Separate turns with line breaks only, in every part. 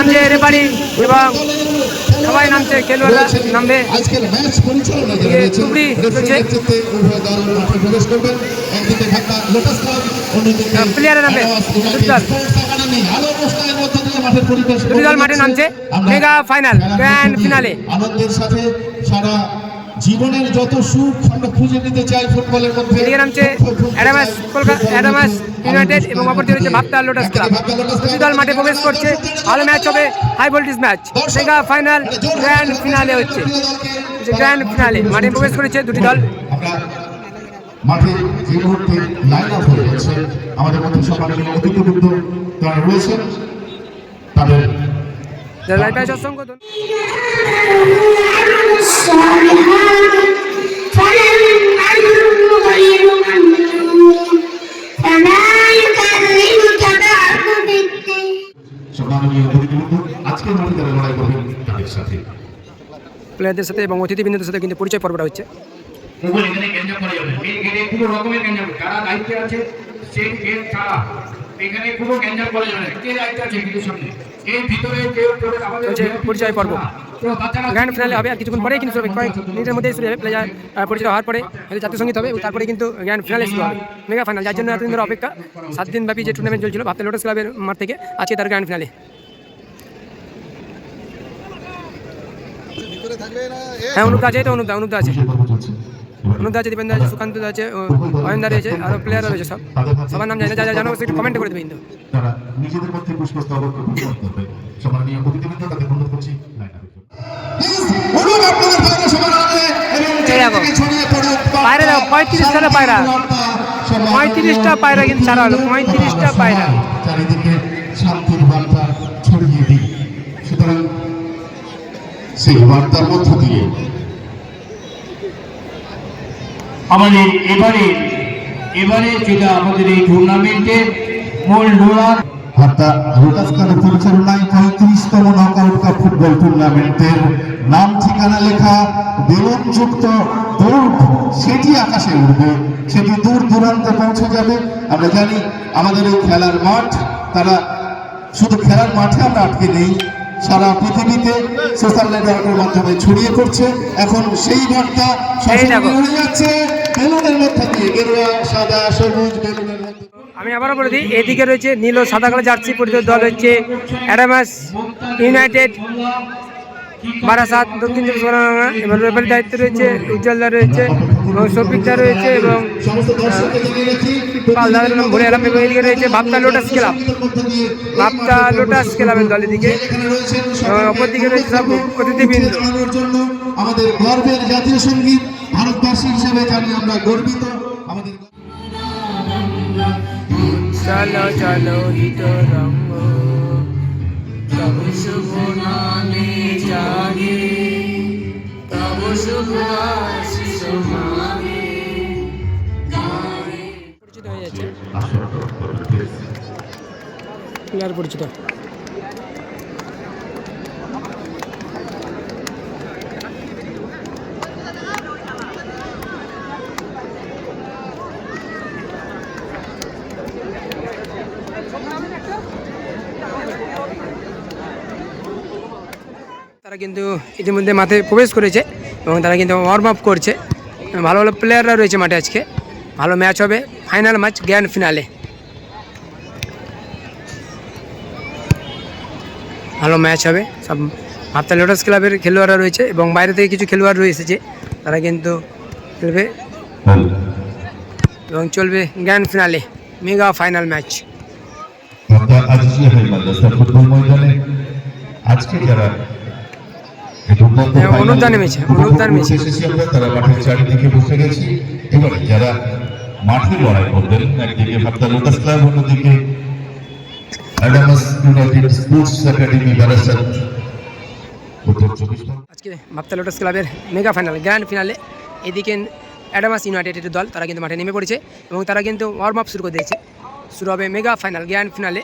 নামছে রেফারি এবং সবাই নামছে, খেলোয়াড়রা নামবে।
আজকের ম্যাচ পরিচালনা যারা রয়েছে রেফারির নেতৃত্বে উভয় দল মাঠে প্রবেশ করবেন। একদিকে ঢাকা লোটাস ক্লাব, অন্যদিকে
প্লেয়াররা নামবে। দুটি দল মাঠে নামছে মেগা ফাইনাল গ্র্যান্ড ফিনালে।
আনন্দের সাথে সারা জীবনের যত সুখ আমরা খুঁজে নিতে চাই ফুটবলের মধ্যে।
এদিকে নামছে অ্যাডামাস ইউনাইটেড এবং অপরদিকে রয়েছে ভাবতা লোটাস ক্লাব। দুটি দল মাঠে প্রবেশ করছে, ভালো ম্যাচ হবে, high voltage match. Mega final grand finale হচ্ছে, গ্র্যান্ড ফিনালে মাঠে প্রবেশ করেছে দুটি দল।
মাঠে যে মুহূর্তে লাইন আপ হয়ে যাচ্ছে, আমাদের মধ্যে সম্মানিত অতিথিবৃন্দ যারা রয়েছেন তাদের
অসংখ্য
আজকের মাঠে যারা লড়াই করবেন তাদের সাথে,
প্লেয়ারদের সাথে এবং অতিথিবৃন্দদের সাথে কিন্তু পরিচয় পর্বটা হচ্ছে।
এখানে গ্যাঞ্জাম করা যাবে, মেন গেটে কোনো রকমের গ্যাঞ্জাম, কারা দায়িত্বে আছে সেই গেট ছাড়া এখানে কোনো গ্যাঞ্জাম করা যাবে না। কে দায়িত্ব আছে গেটের সামনে, এই ভিতরে কেউ আমাদের
পরিচয় পর্ব গ্র্যান্ড ফিনালে হবে আর কিছুক্ষণ পরেই কিন্তু কয়েক মিনিটের মধ্যেই শুরু হবে। প্লেয়ার পরিচিত হওয়ার পরে হয়তো জাতীয় সঙ্গীত হবে, তারপরে কিন্তু গ্র্যান্ড ফিনালে শুরু হবে মেগা ফাইনাল, যার জন্য এতদিন ধরে অপেক্ষা। 7 দিন ব্যাপী যে টুর্নামেন্ট চলছিল ভাবতা লোটাস ক্লাবের মাঠ থেকে, আজকে তার গ্র্যান্ড ফিনালে। হ্যাঁ, অনুপ আছে, তো অনুপ আছে, দীপেন্দ্র আছে, সুকান্ত আছে, অয়নদা রয়েছে, আরও প্লেয়াররা রয়েছে। সবার নাম জানি না, যা জানো একটু কমেন্ট করে দেবে কিন্তু।
নিজেদের মধ্যে পুষ্পস্তবক করতে হবে। সম্মানীয় অতিথিবৃন্দ তাদের অনুরোধ করছি
পায়রা দাও, 35টা পায়রা, 35টা পায়রা কিন্তু ছাড়া হলো, 35টা পায়রা।
চারিদিকে শান্তির বার্তা ছড়িয়ে দিই। সুতরাং সেই বার্তার মধ্য দিয়ে
আমাদের এবারে যেটা আমাদের এই টুর্নামেন্টের মূল রোলার
ভাবতা লোটাস ক্লাবের পরিচালনায় 35তম নকআউট কাপ ফুটবল টুর্নামেন্টের নাম ঠিকানা লেখা বেলুনযুক্ত দৌড়, সেটি আকাশে উঠবে, সেটি দূর দূরান্তে পৌঁছে যাবে। আমরা জানি আমাদের এই খেলার মাঠ, তারা শুধু খেলার মাঠে আমরা আটকে নেই, সারা পৃথিবীতে সোশ্যাল নেটওয়ার্কের মাধ্যমে ছড়িয়ে পড়ছে। এখন সেই বার্তা হয়ে যাচ্ছে বেলুনের মধ্যে দিয়ে, গেরুয়া সাদা সবুজ বেলুনের মধ্যে।
আমি আবারও বলে দিই, এদিকে রয়েছে নীল ও সাদা কালো জার্সি পরিচিত দল হচ্ছে অ্যাডামাস ইউনাইটেড বারাসাত দক্ষিণ চব্বিশ পরগনা। এবং রেফারির দায়িত্বে রয়েছে উজ্জ্বলদা রয়েছে এবং শফিকদা রয়েছে এবং পালদার ঘুরে এলাম। এবং এদিকে রয়েছে ভাবতা লোটাস ক্লাব, ভাবতা লোটাস ক্লাবের দল এদিকে, অপরদিকে রয়েছে সব অতিথিবৃন্দ।
আমাদের গর্বের জাতীয় সঙ্গীত ভারতবাসী হিসেবে জানি আমরা গর্বিত। আমাদের
চলো চলো হিত রঙ্গ তব শুভ নামে জাগে, তব শুভ আশিস মাগে। পরিচিত হয়ে যাচ্ছে, প্লেয়ার পরিচিত। তারা কিন্তু ইতিমধ্যে মাঠে প্রবেশ করেছে এবং তারা কিন্তু ওয়ার্ম আপ করছে। ভালো ভালো প্লেয়াররা রয়েছে মাঠে, আজকে ভালো ম্যাচ হবে, ফাইনাল ম্যাচ গ্র্যান্ড ফিনালে। ভালো ম্যাচ হবে, সব ভাবতা লোটাস ক্লাবের খেলোয়াড়রা রয়েছে এবং বাইরে থেকে কিছু খেলোয়াড় রয়েছে, তারা কিন্তু খেলবে এবং চলবে grand finale mega final match.
আজকে যারা
অনুদান নেমেছে,
তারা মাঠের চারিদিকে বসে গেছি। এবারে যারা মাঠে লড়াই করবেন, একদিকে ভাবতা লোটাস ক্লাব, অন্যদিকে Adamas United sports academy Barasat.
আজকে ভাবতা লোটাস ক্লাবের মেগা ফাইনাল গ্র্যান্ড ফিনালে এদিকে অ্যাডামাস ইউনাইটেডের দল, তারা কিন্তু মাঠে নেমে পড়েছে এবং তারা কিন্তু ওয়ার্ম আপ শুরু করে দিয়েছে। শুরু হবে মেগা ফাইনাল গ্র্যান্ড ফিনালে।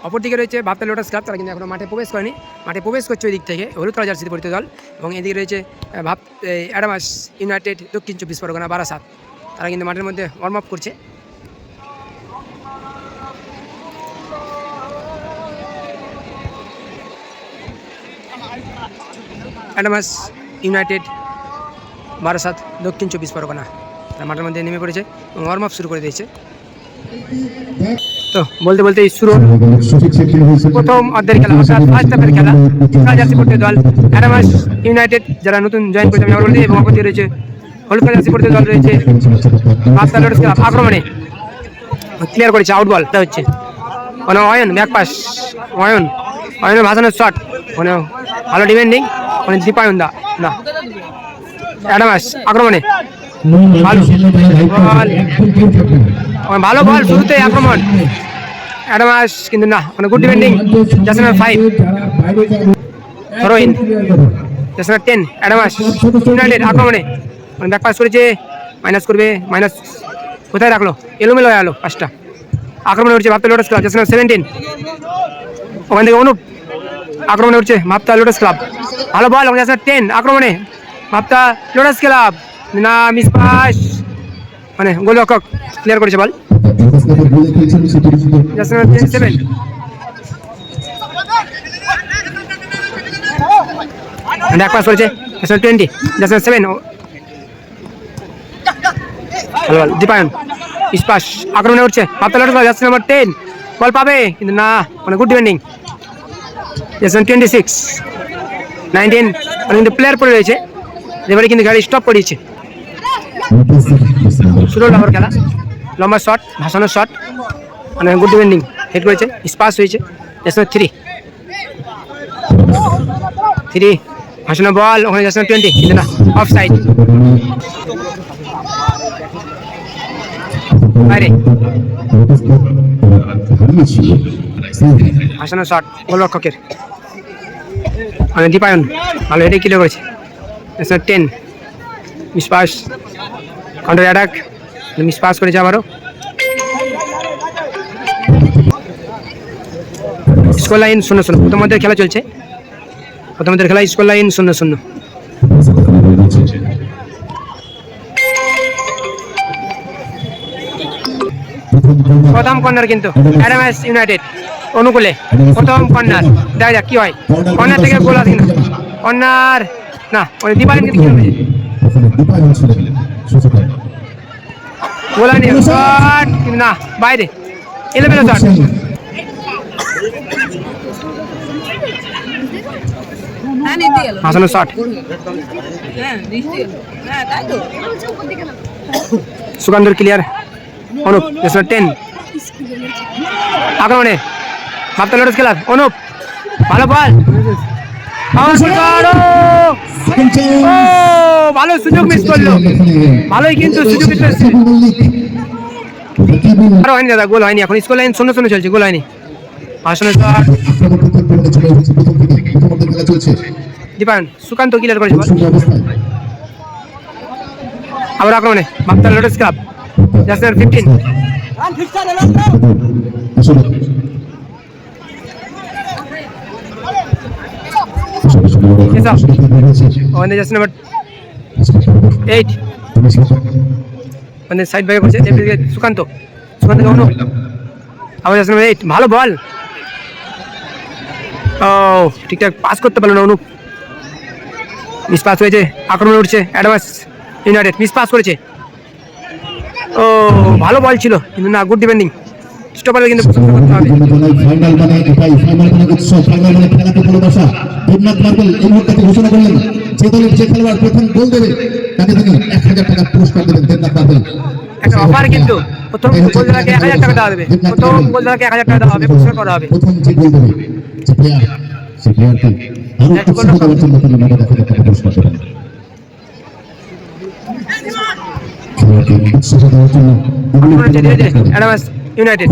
অপরদিকে রয়েছে ভাবতা লোটাস ক্লাব, তারা কিন্তু এখনও মাঠে প্রবেশ করেনি, মাঠে প্রবেশ করছে ওই দিক থেকে হলুদ কালার জার্সিতে পরিচিত দল। এবং এদিকে রয়েছে অ্যাডামাস ইউনাইটেড দক্ষিণ চব্বিশ পরগনা বারাসাত, তারা কিন্তু মাঠের মধ্যে ওয়ার্ম আপ করছে। অ্যাডামাস ইউনাইটেড বারাসাত দক্ষিণ 24 পরগনা তারা মাঠের মধ্যে নেমে পড়েছে এবং ওয়ার্ম আপ শুরু করে দিয়েছে। তো বলতে বলতে শুরু প্রথম অর্ধের খেলা অর্থাৎ ফার্স্ট হাফের খেলা। জার্সি পড়তে দল অ্যাডামাস ইউনাইটেড যারা নতুন জয়েন করেছে আমি বলতে এবং অপরদিকে রয়েছে হলুদ জার্সি পড়তে দল রয়েছে মাস্টার লোডস ক্লাব। আক্রমণে ক্লিয়ার করেছে আউট বল হচ্ছে মানে অয়ন ব্যাক পাস অয়নের ভাসানোর শট মানে ভালো ডিফেন্ডিং মানে দীপায়ন দা না অ্যাডামাস আক্রমণে ভালো বল শুরুতে আক্রমণ অ্যাডামাস কিন্তু না মানে good defending just number 5 throw-in just number 10 Adamas United আক্রমণে মানে ব্যাক পাস করেছে মাইনাস করবে মাইনাস কোথায় রাখলো এলোমেলো হয়ে গেলো পাঁচটা আক্রমণে উঠছে ভাবতা লোটাস ক্লাব জাস্ট নাম্বার 17 ওখান থেকে অনুপ আক্রমণে উঠছে ভাবতা লোটাস ক্লাব ভালো বল জাস্ট নাম্বার 10 আক্রমণে ভাবতা লোটাস ক্লাব না মিস পাস মানে গোলরক্ষক ক্লিয়ার করেছে বল জাস্ট নাম্বার 27 ব্যাক পাস করেছে জাস্ট নাম্বার 20 জাস্ট নাম্বার 7 ভালো বল দীপায়ন ইস্পাস আক্রমণে উঠছে ভাবতা লোটাস ক্লাব জাস্ট নাম্বার 10 বল পাবে কিন্তু না মানে গুড ডিফেন্ডিং জাস্ট নাম্বার 26 19 মানে কিন্তু প্লেয়ার পড়ে রয়েছে এবারে কিন্তু গাড়ি স্টপ করিয়েছে। শুরু হলো খেলা লম্বা শট ভাসানোর শট মানে গুড ডিফেন্ডিং হেড করেছে স্পাস হয়েছে জাস্ট 3 ভাসানো বল ওখানে জাস্ট 20 কিন্তু না অফ সাইড বাইরে ভাসানো শট গোলরক্ষকের মানে দীপায়ন ভালো হেডে কিলো করেছে just 10 miss pass counter attack miss pass করেছে আবারও স্কোর লাইন 0-0 প্রথমার্ধের খেলা চলছে প্রথমার্ধের খেলা স্কোর লাইন 0-0 প্রথম কর্নার কিন্তু অ্যাডামাস ইউনাইটেড অনুকূলে প্রথম কর্নার দেখা যাক কি হয় কর্নার থেকে গোল আসে না কর্নার না ওই দীপায়ন কিন্তু গোল হয়নি শট না বাইরে এলোমেলো শট হাসানো শট সুকান্তর ক্লিয়ার অনুপ 10 আক্রমণে ভাবতা লোটাস ক্লাব অনুপ ভালো বল ভালো সুযোগ মিস করলো ভালোই কিন্তু সুযোগ মিস করেছে আর হয়নি দাদা গোল হয়নি এখন স্কোর লাইন 0-0 চলছে গোল হয়নি হাসানো শট দীপায়ন সুকান্ত ক্লিয়ার করেছে বল আবার আক্রমণে ভাবতা লোটাস ক্লাব জাস্ট 15 ওখানে জাস্ট নাম্বার 8 ওখানে সাইড ব্যাকে করছে সুকান্ত অনুপ আবার জাস্ট নাম্বার 8 ভালো বল ও ঠিকঠাক পাস করতে পারলো না অনুপ মিস পাস হয়েছে আক্রমণে উঠছে অ্যাডভান্স ইউনাইটেড মিস পাস করেছে ও ভালো বল ছিল কিন্তু না গুড ডিফেন্ডিং স্টপারে কিন্তু পছন্দ করতে হবে
ফাইনাল মানে এটাই ফাইনাল মানে উৎসব ফাইনাল মানে খেলাকে ভালোবাসা দেবনাথ মার্বেল এই মুহূর্তে ঘোষণা করলেন যে দলের যে খেলোয়াড় প্রথম গোল দেবে তাকে তিনি 1000 টাকা পুরস্কার দেবেন দেবনাথ মার্বেল
একটা অফার কিন্তু প্রথম গোল দেওয়াকে 1000 টাকা দেওয়া হবে প্রথম গোল দেওয়াকে 1000 টাকা দেওয়া হবে পুরস্কার করা হবে
প্রথম যে গোল দেবে যে প্লেয়ার সে প্লেয়ারকে আরো উৎসাহ দেওয়ার জন্য তিনি 1000 টাকা পুরস্কার দেবেন খেলোয়াড়কে উৎসাহ দেওয়ার জন্য
Advance United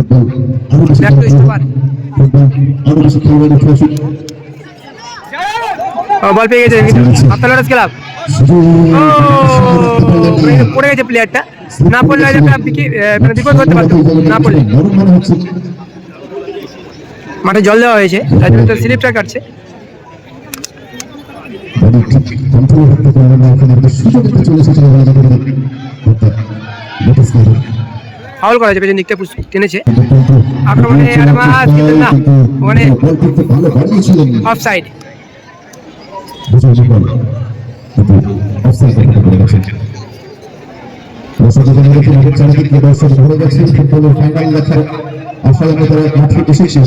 back to stopper ball পেয়ে গেছে ভাবতা লোটাস ক্লাব পড়ে গেছে প্লেয়ারটা না পড়লে বিপদ করতে পারতো না পড়লে মাঠে জল দেওয়া হয়েছে তাই জন্য তো স্লিপটা কাটছে ফাউল করা যাবে পেছন দিকটা টেনেছে আক্রমণে অ্যাডভান্স কিন্তু না ওখানে অফসাইড
বিজয়ী বল কিন্তু অফসাইড করে গেছে। দর্শক যেখানে দেখি আমাদের চারিদিকে দর্শক ভরে গেছে ফুটবলের ফাইনাল দেখার আশায় আমাদের মাঠে এসেছে।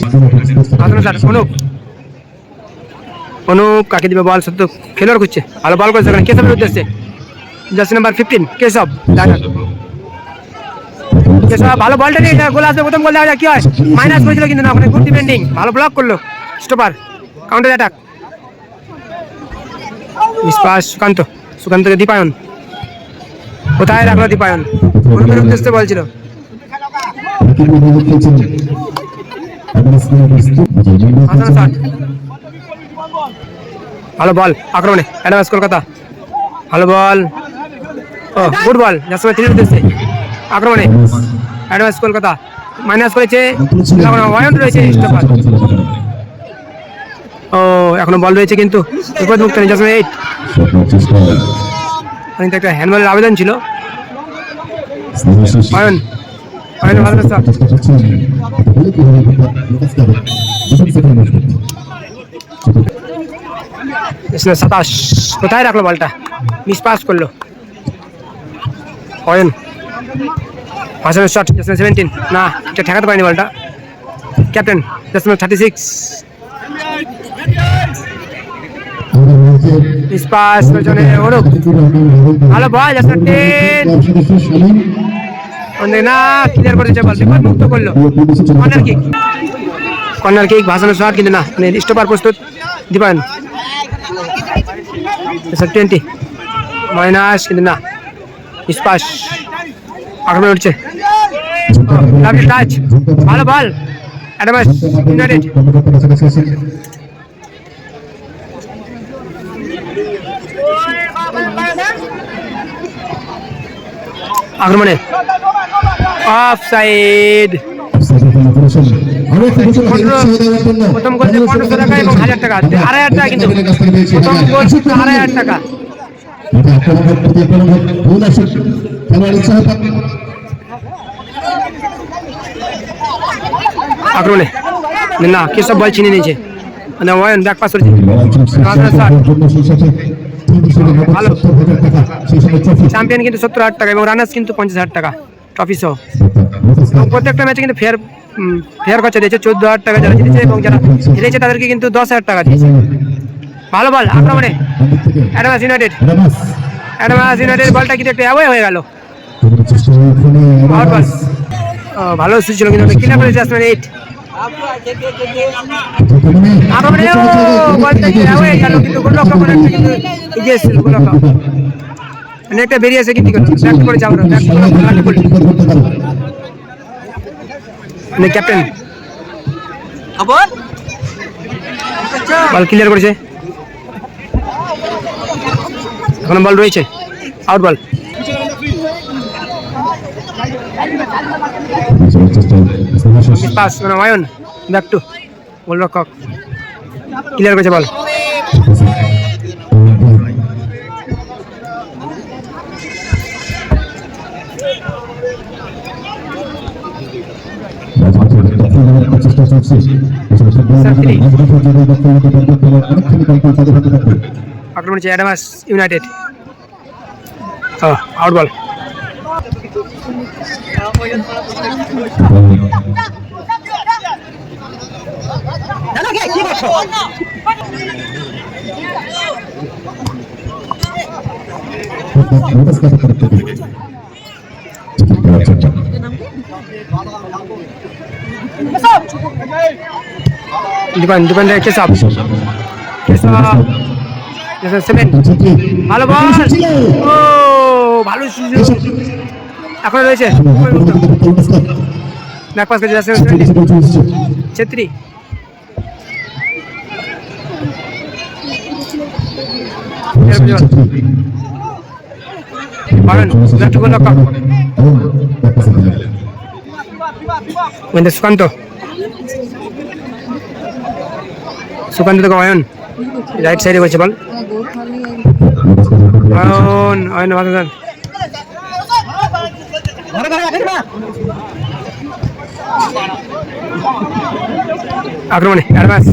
অনুপ কাকে দিবে বল? সত্য খেলোয়াড় খুঁজছে, ভালো বল করেছে এখানে কেশবের উদ্দেশ্যে, জার্সি নাম্বার 15 কেশব। কেশব ভালো বলটা নিয়ে গোল আসবে, প্রথম গোল দেওয়া যায় কি হয়, মাইনাস করেছিল কিন্তু না, ওখানে গুড ডিফেন্ডিং, ভালো ব্লক করলো স্টপার, কাউন্টার অ্যাটাক। নিষ্পাস সুকান্ত, সুকান্তকে দীপায়ন, কোথায় রাখলো দীপায়ন, অনুপের উদ্দেশ্যে বলছিল। ভালো বল আক্রমণে অ্যাডভান্স কলকাতা, ভালো বল, ও গুড বল জাসমের 3 উদ্দেশ্যে আক্রমণে অ্যাডভান্স কলকাতা, মাইনাস করেছে, ওয়ান রয়েছে স্টপার। ও এখনো বল রয়েছে কিন্তু বিপদ মুক্ত নেই জাসমের 8। অনেক একটা হ্যান্ডবলের আবেদন ছিল। অয়ন, অয়ন ভালো রাস্তা, 27 কোথায় রাখলো বলটা, মিস পাস করলো অয়ন। হাসানের শট, 17 না, এটা ঠেকাতে পারেনি বলটা। ক্যাপ্টেন 36 মিস পাস পেছনে অনুপ, ভালো বল 10 না, ক্লিয়ার করে দিয়েছে বল, বিপদ মুক্ত করলো। কর্নার কিক, কর্নার কিক, ভাসানের শট কিন্তু না, স্টপার প্রস্তুত দীপায়ন। 20 মাইনাস কিন্তু না, স্পাস আক্রমণ উঠছে, লাভলি টাচ, ভালো বল অ্যাডভান্স ইউনাইটেড। আক্রমণে অফসাইড, প্রথম গোল 1500 টাকা এবং 1000 টাকা, 2500 টাকা কিন্তু প্রথম গোল 2500 টাকা। আক্রমণে না, কেসব বল চিনে নিয়েছে, মানে ওয়ান ব্যাক পাস করেছে, ভালো চ্যাম্পিয়ন কিন্তু 70,000 টাকা এবং রানার্স কিন্তু 50,000 টাকা ট্রফি সহ। প্রত্যেকটা ম্যাচে কিন্তু ফেয়ার খরচা দিয়েছে 14,000 টাকা যারা জিতেছে, এবং যারা হেরেছে তাদেরকে কিন্তু 10,000 টাকা দিয়েছে। ভালো বল আক্রমণে অ্যাডভান্স ইউনাইটেড, অ্যাডভান্স ইউনাইটেড বলটা কিন্তু একটা অ্যাওয়ে হয়ে গেল। ভালো ছিল কিন্তু কিনা করেছে আসলে 8 আক্রমণে, ও বলটা কি অ্যাওয়ে গেল কিন্তু গোলরক্ষক অনেকটা কিন্তু এগিয়ে ছিল, গোলরক্ষক অনেকটা বেরিয়েছে কিন্তু ব্যাক করে যাও, ব্যাক করে ক্যাপ্টেন বল ক্লিয়ার করেছে, এখন বল রয়েছে আউট বল। পাস মানে ওয়ান ব্যাক টু গোলরক্ষক ক্লিয়ার করেছে বল। আক্রমণ হচ্ছে অ্যাডভান্স ইউনাইটেড, আউট বল। দোকান দেখে সব ভালো বল, ও ভালো এখন রয়েছে ছেত্রী, সুকান্ত, সুকান্ত থেকে অয়ন রাইট সাইডে করছে বল, অয়ন অয়ন আক্রমণে অ্যাডভান্স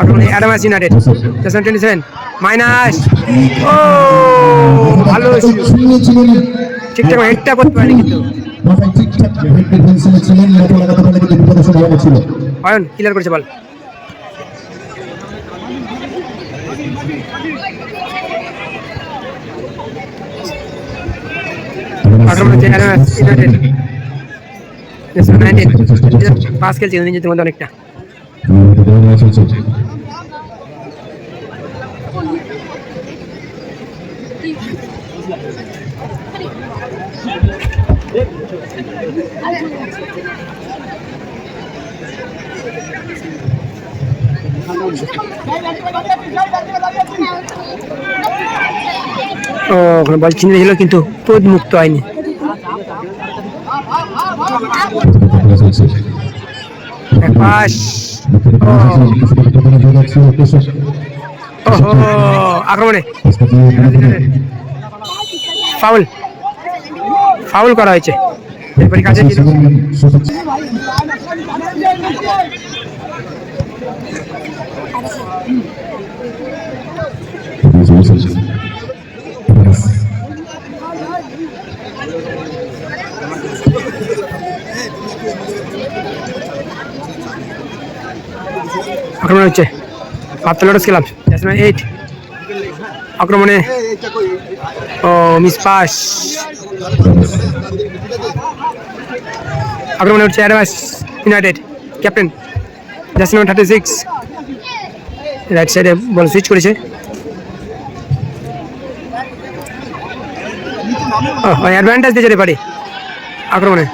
আক্রমণে অ্যাডামাস ইউনাইটেড 27 মাইনাস। ও ভালো ছিল, ঠিকঠাক হেডটা করতে পারেনি কিন্তু অয়ন ক্লিয়ার করেছে বল। আক্রমণ হচ্ছে অ্যাডামাস ইউনাইটেড 19 পাস খেলছে নিজেদের মধ্যে অনেকটা। ও ওখানে বল চিনে ছিল কিন্তু তোদ মুক্ত হয়নি। পাস আক্রমণে ফাউল ফাউল করা হয়েছে। এরপরে কাছে ছিল আক্রমণ হচ্ছে বাপ্তালোডস খেলাম 8 আক্রমণে ও মিস পাস। আক্রমণে হচ্ছে অ্যাডামাস ইউনাইটেড ক্যাপ্টেন 36 রাইট সাইডে বল সুইচ করেছে। অ্যাডভান্টেজ দিয়েছে রে পারি আক্রমণে।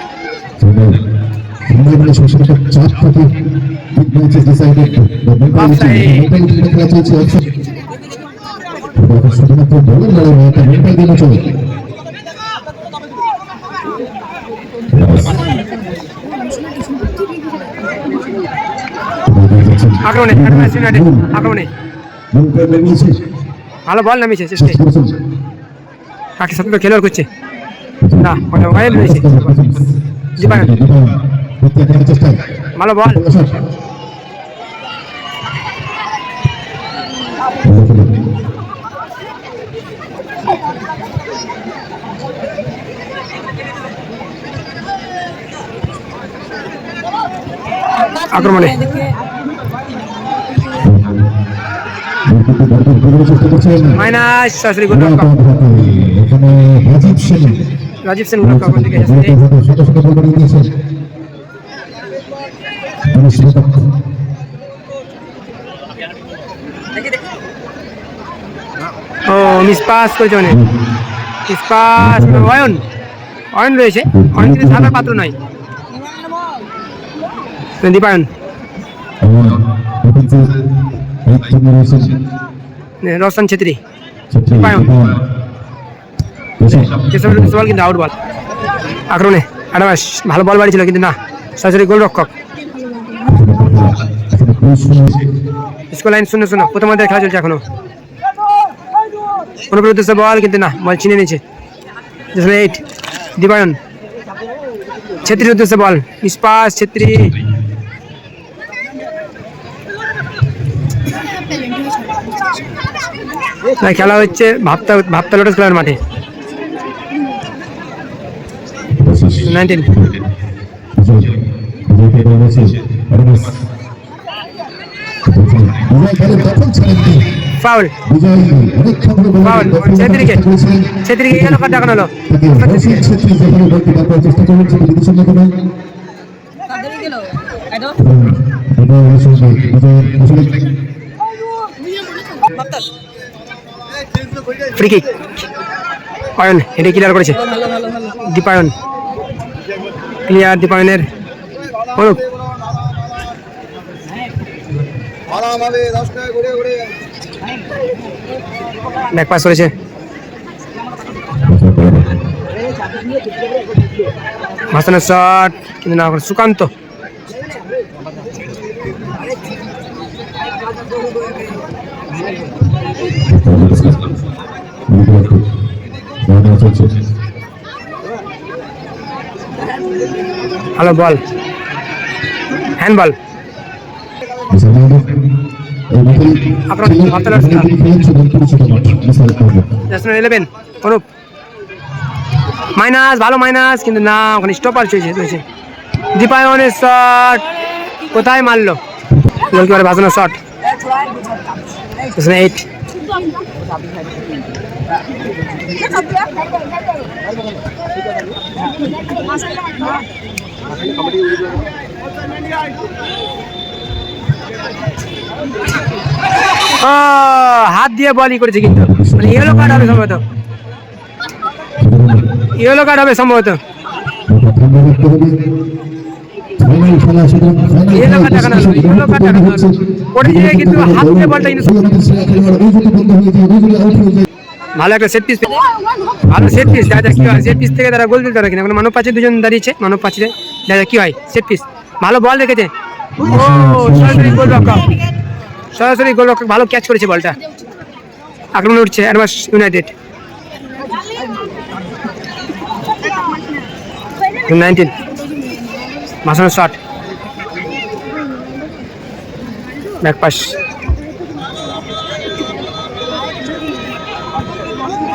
আক্রমণে অ্যাডভান্স ইউনাইটেড আক্রমণে ভালো বল নামিয়েছে চেষ্টায় কাকে সাথে খেলোয়াড় করছে না ওয়াইল রয়েছে ভালো বল আক্রমণে মাইনাস সরাসরি গোল রাজীব সেন দিকে ও মিস পাস করেছে অনেক মিস পাস অয়ন অয়ন রয়েছে অয়ন কিন্তু সাদার পাত্র নয় দীপায়ন রোশন ছেত্রী দীপায়ন বল কিন্তু আউট বল আক্রমণে অ্যাডামাস ভালো বল বাড়িয়েছিল কিন্তু না সরাসরি গোলরক্ষক স্কোর লাইন 0-0 প্রথমার্ধের খেলা চলছে এখনো অনুপ্রের উদ্দেশ্যে বল কিন্তু না বল চিনে নিয়েছে 8 দীপায়ন ছেত্রীর উদ্দেশ্যে বল মিসপাস ছেত্রী খেলা হচ্ছে ভাবতা লোটাস খেলার মাঠে 19 ফাউল ফাউল ছেত্রীকে ইয়েলো কার্ড দেখানো হলো ফ্রি কিক অয়ন এটা ক্লিয়ার করেছে দীপায়ন ক্লিয়ার দীপায়নের অনুপ ব্যাক পাস করেছে মাসানের শট কিন্তু না সুকান্ত ভালো বল হ্যান্ড বল আক্রমণ ভাবতে পারছি না। ন্যাশনাল 11 অনুপ মাইনাস, ভালো মাইনাস, কিন্তু না ওখানে স্টপার চলছে। দীপায়নের শট কোথায় মারলো, গোলকিপার বাজানোর শট। 8 হাত দিয়ে বলই করেছে, কিন্তু মানে ইয়েলো কার্ড হবে সম্ভবত, ইয়েলো কার্ড হবে সম্ভবত। ভালো একটা সেট পিস, ভালো সেট পিস। দেখা যাক কি হয়, সেট পিস থেকে তারা গোল দিতে পারে কিনা। এখন মানব পাচ্ছে দুজন দাঁড়িয়েছে, মানব পাচ্ছে, দেখা যাক কি হয়। সেট পিস ভালো বল রেখেছে, ও সরাসরি গোল রক্ষক, সরাসরি গোল রক্ষক ভালো ক্যাচ করেছে বলটা। আক্রমণ উঠছে অ্যাডভান্স ইউনাইটেড। 19 মাসানোর শট, ব্যাক পাস,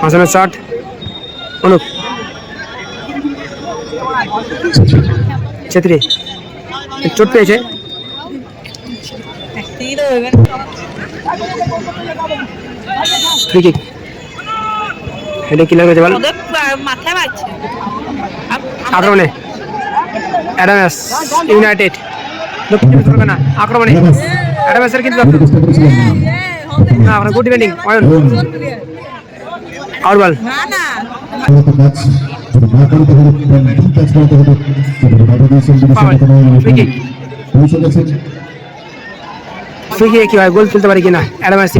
মাসানোর শট, অনুপ ছেত্রী চোট পেয়েছে। ফ্রি কিক, এটা কি লাগছে বল। আক্রমণে অ্যাডামাস ইউনাইটেড, দক্ষিণ চব্বিশ পরগনা আক্রমণে অ্যাডামাসের কিন্তু না আমরা গুড ডিফেন্ডিং অয়ন আউট বল। ফ্রি কিক কি হয়, গোল তুলতে পারে কিনা অ্যাডামাস।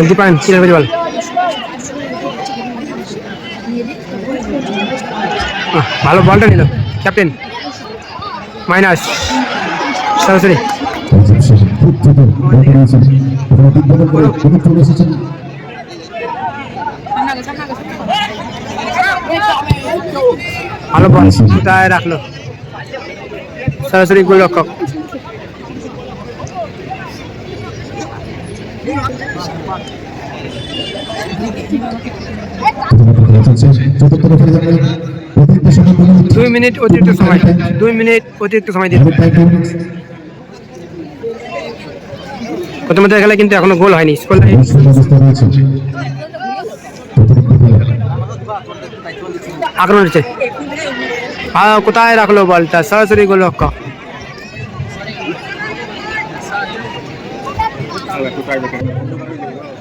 দীপায়ন কি লাগবে বল, ভালো বলটা নিল ক্যাপ্টেন। মাইনাস সরাসরি ভালো বল কোথায় রাখলো, সরাসরি গোল রক্ষক। দুই মিনিট অতিরিক্ত সময়, 2 মিনিট অতিরিক্ত সময় দিল। প্রথমত খেলা কিন্তু এখনো গোল হয়নি, স্কোর লাইন আক্রমণ হচ্ছে, কোথায় রাখলো বলটা, সরাসরি গোল রক্ষক।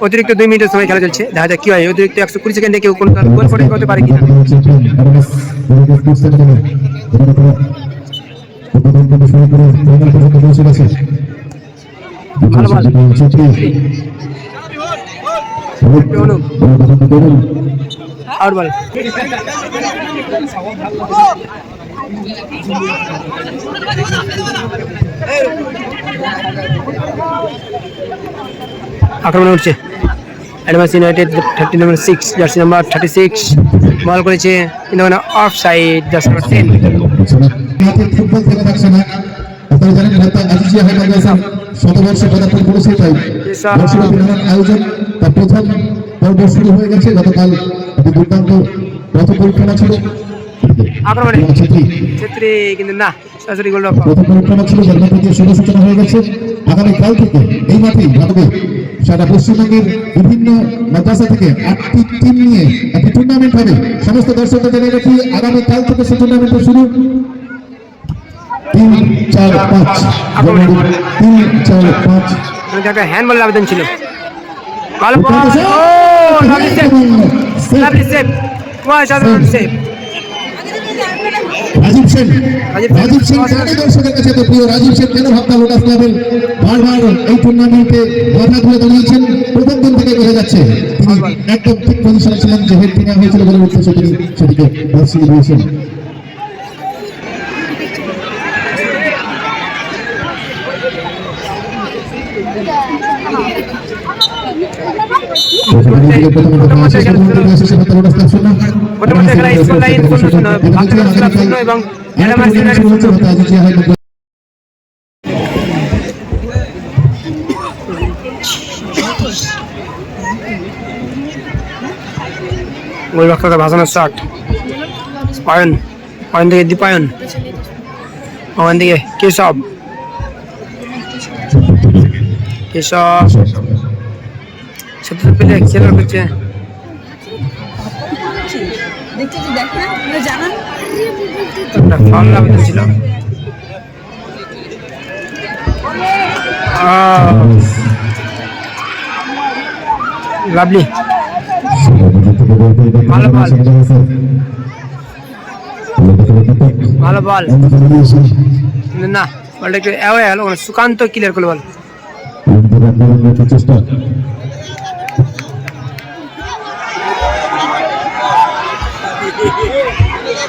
অতিরিক্ত 2 মিনিটের সময় খেলা চলছে, দেখা যাক কি হয়। অতিরিক্ত 120 সেকেন্ডে কেউ কোন গোল করে করতে পারে কিনা। আউট বল, আক্রমণ উঠছে অ্যাডভান্স ইউনাইটেড 30 নম্বর 6 জার্সি নাম্বার 36 বল করেছে, কিন্তু of side jersey number 10।
Football খেলা থাকছে না, আপনারা জানেন হয়তো আজিজিয়া হয়ে গেছে শতবর্ষ পদার্পণ করেছে, তাই আয়োজন তার প্রথম পর্ব শুরু হয়ে গেছে। গতকাল দুর্দান্ত প্রথম পরীক্ষা ছিল,
আক্রমণে ছেত্রী কিন্তু না, সরাসরি গোল রক্ষক।
প্রথম পরীক্ষা ছিল, যার মধ্যে দিয়ে শুভ সূচনা হয়ে গেছে। আগামীকাল থেকে এই মাঠেই হবে সারা পশ্চিমবঙ্গের বিভিন্ন মাদ্রাসা থেকে 8টি টিম নিয়ে একটি টুর্নামেন্ট হবে। সমস্ত দর্শকদের জানিয়ে রাখি আগামীকাল থেকে সেই টুর্নামেন্টের শুরু। 3, 4, 5 3, 4, 5
একটা হ্যান্ডবলের আবেদন ছিল। ভালো বল, ও লাভলি সেভ, লাভলি সেভ, অসাধারণ সেভ।
রাজীব সেন জানে দর্শকের কাছে তো প্রিয়। রাজীব সেন কেন ভাবতা লোটাস ক্লাবের বারবার এই টুর্নামেন্টে মাথা ধরে দাঁড়িয়েছেন, প্রথম দিন থেকে বোঝা যাচ্ছে তিনি একদম ঠিক পজিশনে ছিলেন। যে হেড ফিঙ্গার হয়েছিল বলে উদ্দেশ্য তিনি সেটিকে দর্শিয়ে দিয়েছেন।
প্রথমত খেলা স্কুল লাইন 0-0, বাংলাদেশ ক্লাব 0 এবং অ্যাডামাস ইউনাইটেড 0। গোলরক্ষকের ভাসানোর শট, অয়ন, অয়ন থেকে দীপায়ন, ওখান থেকে কেশব, কেশব সেটা পেলে খেলা করছে, ফাউল লাগতে ছিল। লাভলি, ভালো বল, ভালো বল না, বলটা একটু অ্যাওয়ে গেল, সুকান্ত ক্লিয়ার করলো বল।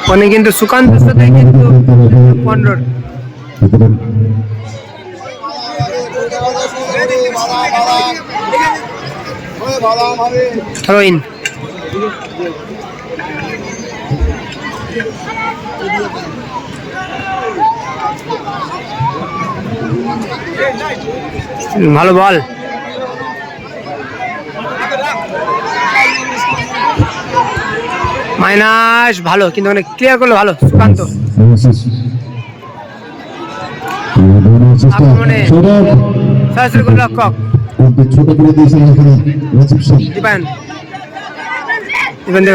মানে কিন্তু সুকান্তের সাথে কিন্তু 15 থ্রো ইন। ভালো বল, মাইনাস ভালো, কিন্তু অনেক ক্লিয়ার করলো ভালো সুকান্ত। আক্রমণে সরাসরি গোলরক্ষক দীপায়ন, দীপায়ন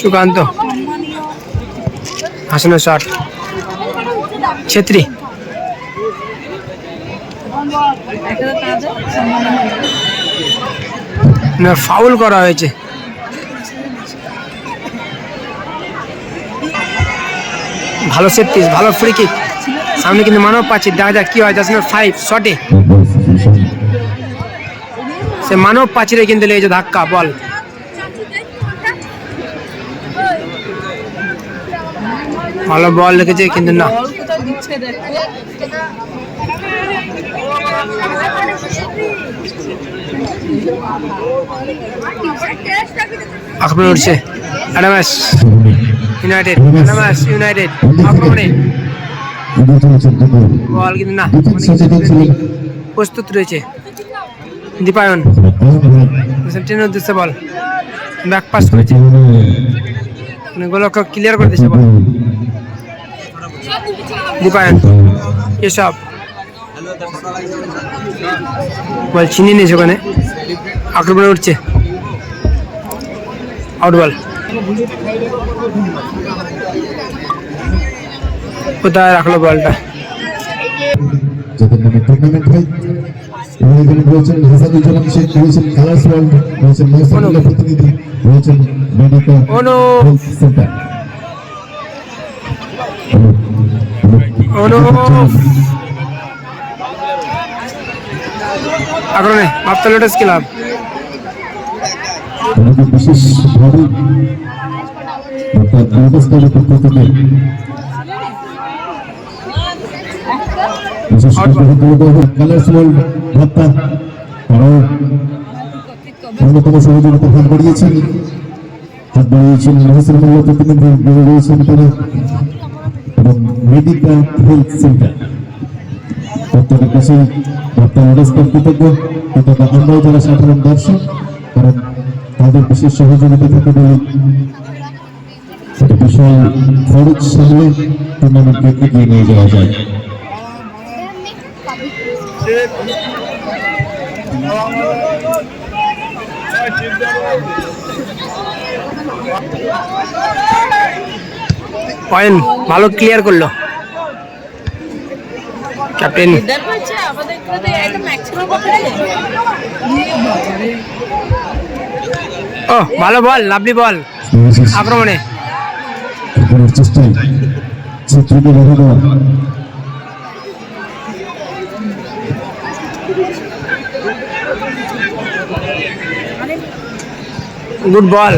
সুকান্ত, হাসানের শট, ছেত্রী, না ফাউল করা হয়েছে। ভালো সেট পিস, ভালো ফ্রি কিক, সামনে কিন্তু মানব পাচ্ছি, দেখা যাক কি হয়। 5 শটে সে মানব পাচিরে কিন্তু লেগেছে ধাক্কা, বল ভালো বল লেগেছে কিন্তু না, আক্রমণ উঠছে অ্যাডামাস ইউনাইটেড, অ্যাডামাস ইউনাইটেড আক্রমণে বল কিন্তু না, প্রস্তুত রয়েছে দীপায়ন, ট্রেনের উদ্দেশ্যে বল ব্যাক পাস করেছে, গোলরক্ষক ক্লিয়ার করে দিয়েছে বল। দীপায়ন, এসব বল চিনি নিয়েছে ওখানে, আক্রমণে উঠছে, আউট বল। কোথায় রাখলো বলটা?
টুর্নামেন্ট হয় এবং এখানে রয়েছেন হাসানুজ্জামান শেখ, রয়েছেন কালার্স ওয়ার্ল্ড, রয়েছেন মহসিনুল্লাহ প্রতিনিধি, রয়েছেন মেডিকেল হেলথ সেন্টার।
আক্রমণে মাপতা লোটাস ক্লাব,
বিশেষভাবে লোটাস ক্লাবের পক্ষ থেকে কালার্স ওয়ার্ল্ড ভত্তা তারাও অন্যতম সহযোগিতা হাত বাড়িয়েছেন মহসিনুল্লাহ প্রতিনিধি রয়েছেন তারা, এবং মেডিকেল হেলথ সেন্টার। প্রত্যেকের কাছে ভত্তা লোটাস ক্লাব কৃতজ্ঞ, কৃতজ্ঞ আমরাও যারা সাধারণ দর্শক, কারণ তাদের বিশেষ সহযোগিতা থাকে বলে একটা বিশাল খরচ সামলে টুর্নামেন্টকে এগিয়ে নিয়ে যাওয়া যায়।
পয়েন্ট ভালো ক্লিয়ার করলো ক্যাপ্টেন। ও ভালো বল, লাভলি বল আক্রমণে,
চেষ্টায় ছেত্রীকে দেখা দেওয়া,
গুড বল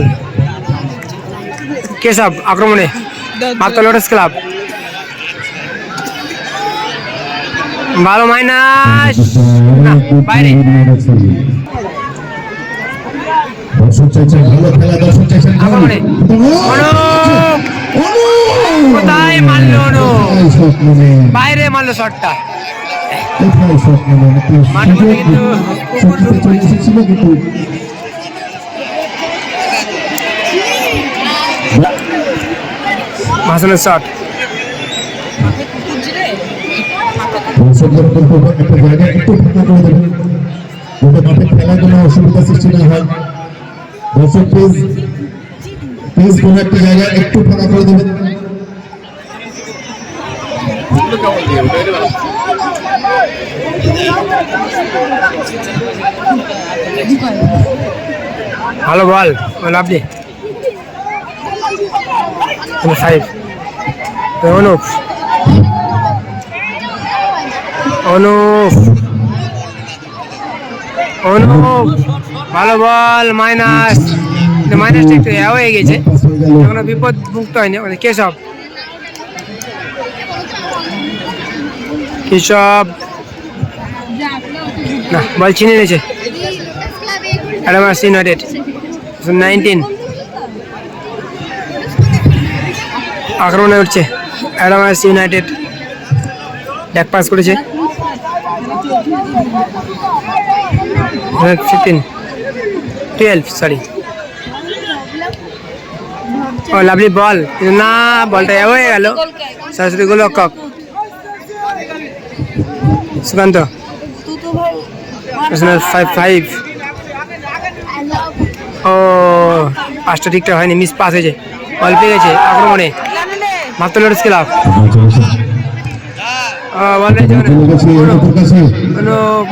কেশব আক্রমণে মাত্র লোটাস ক্লাব ভালো মাইনাস না বাইরে
দর্শক চাইছেন ভালো খেলা, দর্শক চাইছেন
আক্রমণে কোথায় মারলো অনুপ বাইরে মারলো শটটা মাঠের মধ্যে কিন্তু কুকুর ঢুকে পড়েছে। মাসানের শট
দর্শকদের কিন্তু একটা জায়গা একটু ফাঁকা করে দেবেন যাতে মাঠে খেলার কোনো অসুবিধা সৃষ্টি না হয়। দর্শক প্লিজ কোনো একটা জায়গা একটু ফাঁকা করে দেবেন।
ভালো বল লাভলি ফাইভ অনুপ অনুপ অনুপ ভালো বল মাইনাস মাইনাসটা একটু হয়ে গেছে এখনো বিপদ মুক্ত হয়নি কেশব কেশব না বল ছিনে নিয়েছে অ্যাডামাস ইউনাইটেড 19 আক্রমণে উঠছে অ্যাডামাস ইউনাইটেড ব্যাক পাস করেছে 12 সরি ও লাভলি বল না বলটা হয়ে গেল সরাসরি গোল কক সুকান্ত 5 ও পাঁচটা ঠিকঠাক হয়নি মিস পাস হয়েছে বল পেয়ে গেছে আক্রমণে মাত্র লোটাস ক্লাব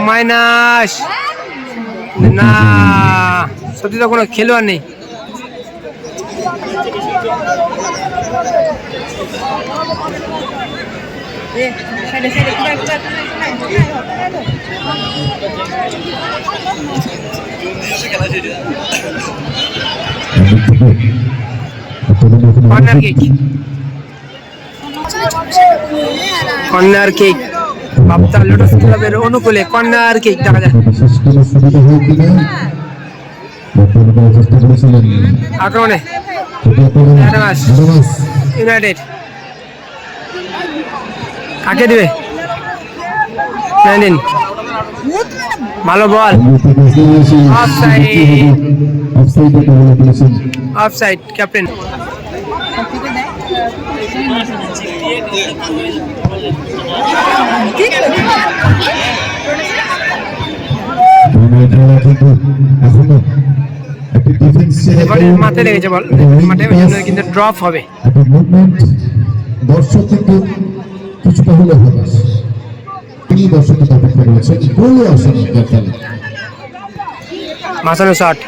মাইনাস না সত্যি তো কোনো খেলোয়াড় নেই কর্নার কিক কর্নার কিক বাপ্তা লোটাস ক্লাবের অনুকূলে কর্নার কিক দেখা যায় আক্রমণে অ্যাডামাস ইউনাইটেড কাকে দিবে 19 ভালো বল অফসাইড ক্যাপ্টেন মাথায় লেগেছে বল মাঠে কিন্তু ড্রপ হবে
দর্শক কিন্তু কিছুটা হলে হতাশ তিনি দর্শকের অপেক্ষা রয়েছে গোলে আসেনি খেলে
মাসানো শট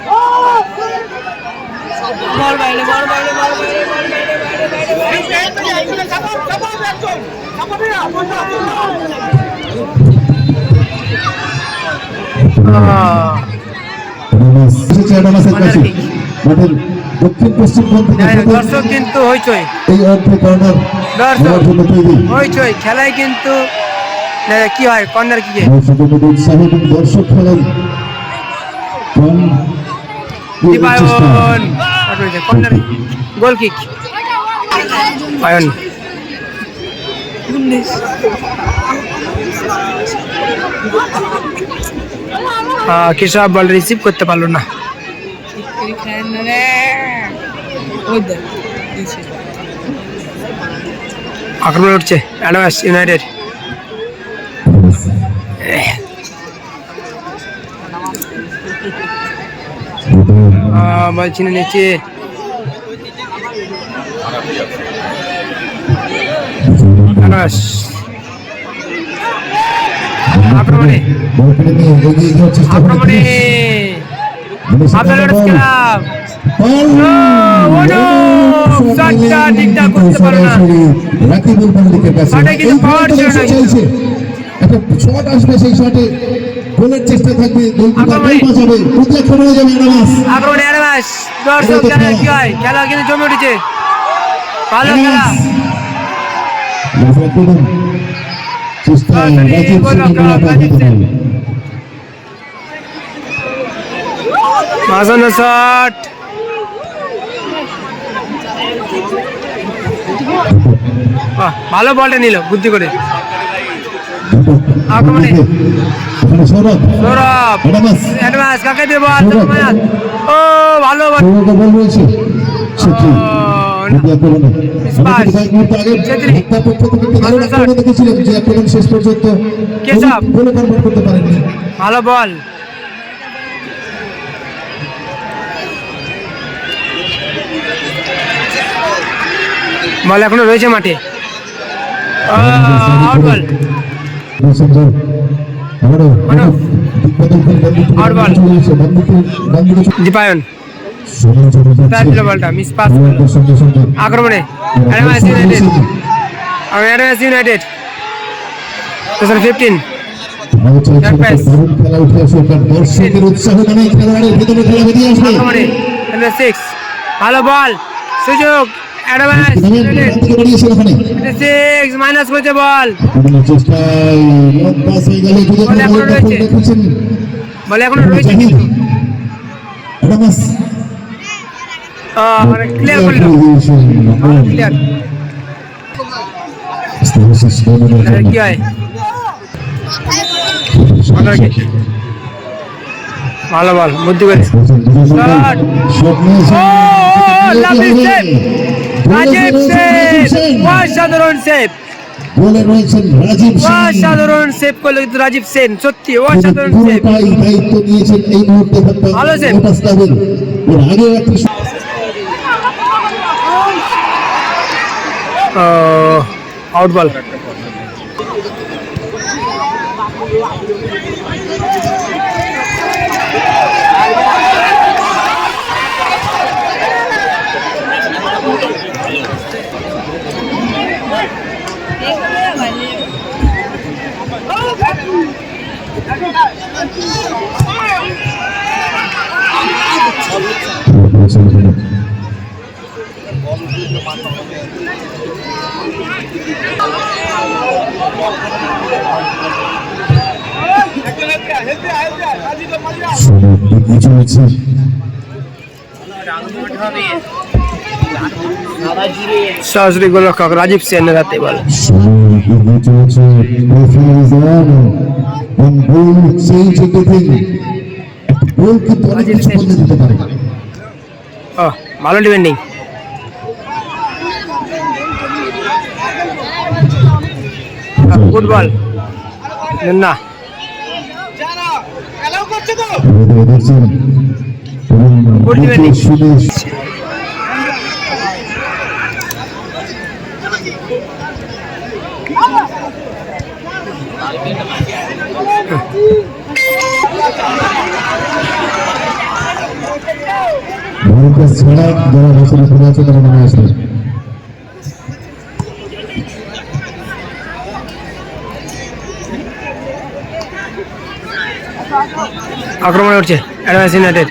দক্ষিণ পশ্চিম
দর্শক কিন্তু হইচই
এই অর্থে কর্নার
হইচই খেলায় কিন্তু কি হয় কর্নার কিকে
দর্শক খেলেন
কর্নার গোল কিক পায়ন কেশব বল রিসিভ করতে পারলো না আক্রমণ উঠছে অ্যাডামাস ইউনাইটেড বল ছিনে নিচ্ছে অ্যাডামাস আক্রমণে আক্রমণে আপনার ক্লাব ঠিকঠাক করতে পারে না
রাকিবুল মালিকের কাছে একটা শট আসবে সেই শটে গোলের চেষ্টা থাকবে গোলকিপার গোল বাঁচাবে প্রত্যেক হয়ে যাবে অ্যাডামাস
আক্রমণে অ্যাডামাস দর্শক জানেন কি হয় খেলা কিন্তু জমে উঠেছে ভালো খেলা।
চেষ্টায় রাজীব সিং
মাঝানো শট, ভালো বলটা নিল বুদ্ধি করে। আক্রমণে
সৌরভ
সৌরভ অ্যাডভান্স কাকে দেবো? ও ভালো বল।
বল রয়েছে শেষ পর্যন্ত করতে পারেননি।
ভালো বল, বল এখনো রয়েছে মাঠে। আউট বল, আউট বল। দীপায়ন বলটা মিস পাস। আক্রমণে অ্যাডভান্স ইউনাইটেড, অ্যাডভান্স ইউনাইটেড 15 আক্রমণে 6। ভালো বল, সুযোগ অ্যাডভান্স ইউনাইটেড 6 মাইনাস করছে বল। বলে এখনো রয়েছে কিন্তু ক্লিয়ার করলো, ক্লিয়ার। কি হয়? ভালো বল, বুদ্ধি করে অসাধারণ সেভ, অসাধারণ সেভ করলো কিন্তু রাজীব সেন, সত্যি অসাধারণ সেভ, ভালো সেভ। আউট বল, সরাসরি গোলরক্ষক রাজীব সেনের হাতে বল। ভালো ডিফেন্ডিং, ফুটবল না গুড ডিফেন্ডিং।
ছাড়া যারা বছরে ফিরে আছে তারা মনে আসবে।
আক্রমণ উঠছে অ্যাডভান্স ইউনাইটেড,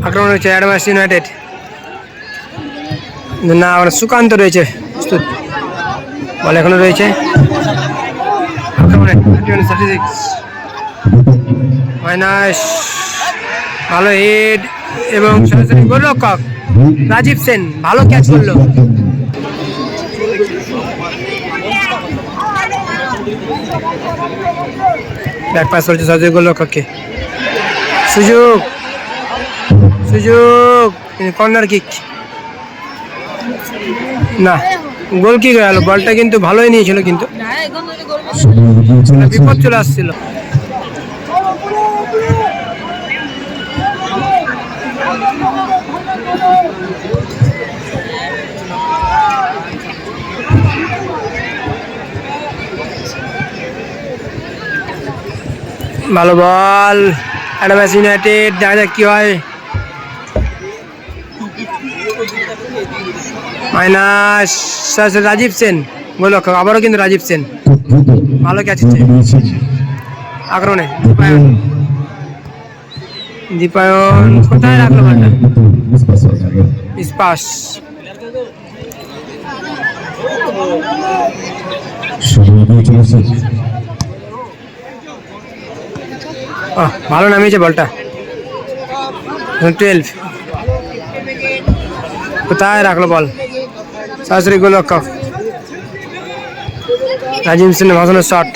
আক্রমণ হচ্ছে অ্যাডভান্স ইউনাইটেড। না, সুকান্ত রয়েছে প্রস্তুত, বল এখনো রয়েছে। আক্রমণে 36 মাইনাস, ভালো হেড এবং সরাসরি গোলরক্ষক রাজীব সেন ভালো ক্যাচ করলো। ব্যাক পাস চলছে সরাসরি গোলরক্ষককে, সুযোগ সুযোগ, কর্নার কিক না, গোল কিক হয়ে গেল। বলটা কিন্তু ভালোই নিয়েছিল, কিন্তু বিপদ চলে আসছিল। ভালো বল অ্যাডভান্স ইউনাইটেড, দেখা যাক কি হয়। মাইনাস রাজীব সেন, গোলরক্ষক আবারও কিন্তু রাজীব সেন ভালো ক্যাচ হচ্ছে আক্রমণে দীপায়ন কোথায় রাখলো বলটা স্পাস ভালো নামিয়েছে বলটা 12 কোথায় রাখলো বল সরাসরি গোলরক্ষক রাজীব সেন ভাসানোর শট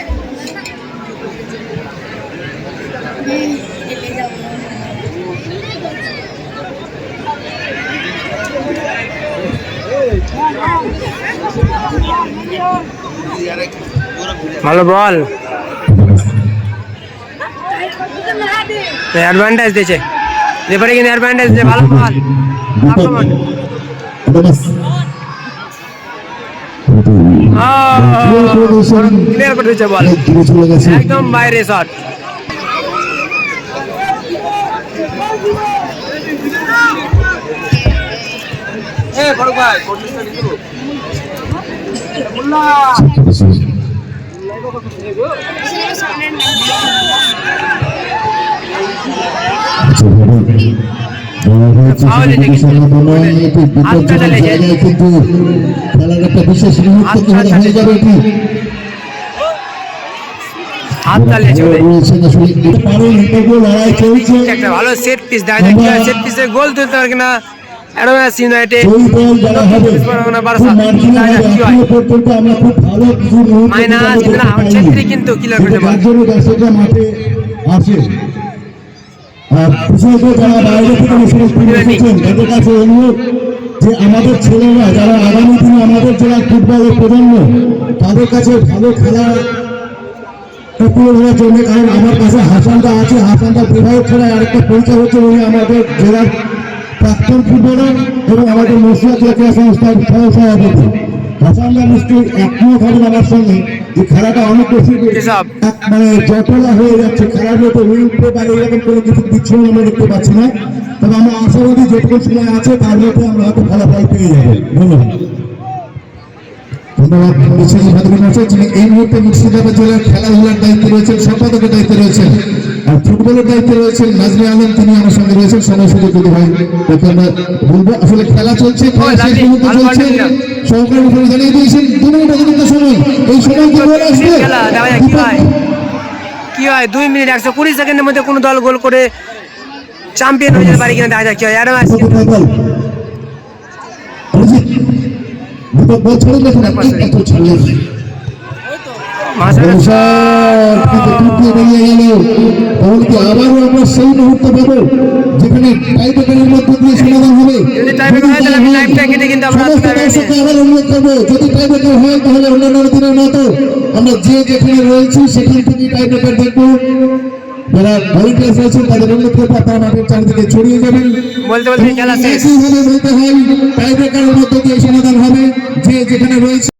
ভালো বল অ্যাডভান্টেজ দিয়েছে রেফারি কিন্তু অ্যাডভান্টেজ দিয়েছে ভালো বল আক্রমণ ক্লিয়ার করে দিয়েছে বল একদম বাইরে শট একটা ভালো সেট পিস দেখা যায় কি সেট পিসে গোল তুলতে পারে কিনা অ্যাডভান্স ইউনাইটেড মাইনাস কিন্তু ক্লিয়ার করে
যে আমাদের ছেলেরা যারা আগামী দিনে আমাদের জেলার ফুটবলের প্রজন্ম তাদের কাছে ভালো খেলা জন্য কারণ আমার কাছে হাসানদা আছে হাসানদা বিভাগ ছাড়া আরেকটা পরিচয় হচ্ছে উনি আমাদের জেলার প্রাক্তন ফুটবলার এবং আমাদের মসজিদ ক্রিয়া সংস্থার সহসভাপতি হাসানদা নিশ্চয়ই একমত হবেন আমার সঙ্গে যে খেলাটা অনেক বেশি মানে জটলা হয়ে যাচ্ছে খেলার মতো হয়ে উঠতে পারে এরকম কোনো কিছু বিচ্ছিন্ন আমরা দেখতে পাচ্ছি না তবে আমরা আশাবাদী যেটুকু সময় আছে তার মধ্যে আমরা হয়তো ফলাফল পেয়ে যাবো ধন্যবাদ ধন্যবাদ যিনি এই মুহূর্তে মুর্শিদাবাদ জেলার খেলাধুলার দায়িত্বে রয়েছেন সম্পাদকের দায়িত্বে রয়েছেন আর ফুটবলের দায়িত্বে রয়েছেন নাজমে আলম তিনি আমার সঙ্গে রয়েছেন সময় সুযোগ যদি হয় তাকে আমরা বলবো আসলে খেলা চলছে খেলা শেষ মুহূর্তে চলছে সহকারী উপরে জানিয়ে দিয়েছেন 2 মিনিট অতিরিক্ত সময় এই সময় কি বলে আসবে
কি হয় 2 মিনিট 120 সেকেন্ডের মধ্যে কোনো দল গোল করে চ্যাম্পিয়ন হয়ে যেতে পারে কিনা দেখা যাক কি হয় অ্যাডভান্স
বল ছড়িয়ে লেখুন এত ছড়িয়ে আবারও আমরা সেই মুহূর্তে পাবো যেখানে টাইব্রেকারের মধ্যে দিয়ে সমাধান হবে আবার অনুরোধ করবো যদি টাইব্রেকার হয় তাহলে অন্যান্য দিনের মতো আমরা যে যেখানে রয়েছি সেখান থেকে টাইব্রেকার দেখবো যারা ভলেন্টিয়ার্স রয়েছেন তাদের অনুরোধ করবো আপনারা মাঠের চারিদিকে ছড়িয়ে যাবেন বলতে হয় টাইব্রেকারের মধ্যে দিয়ে সমাধান হবে যে যেখানে রয়েছে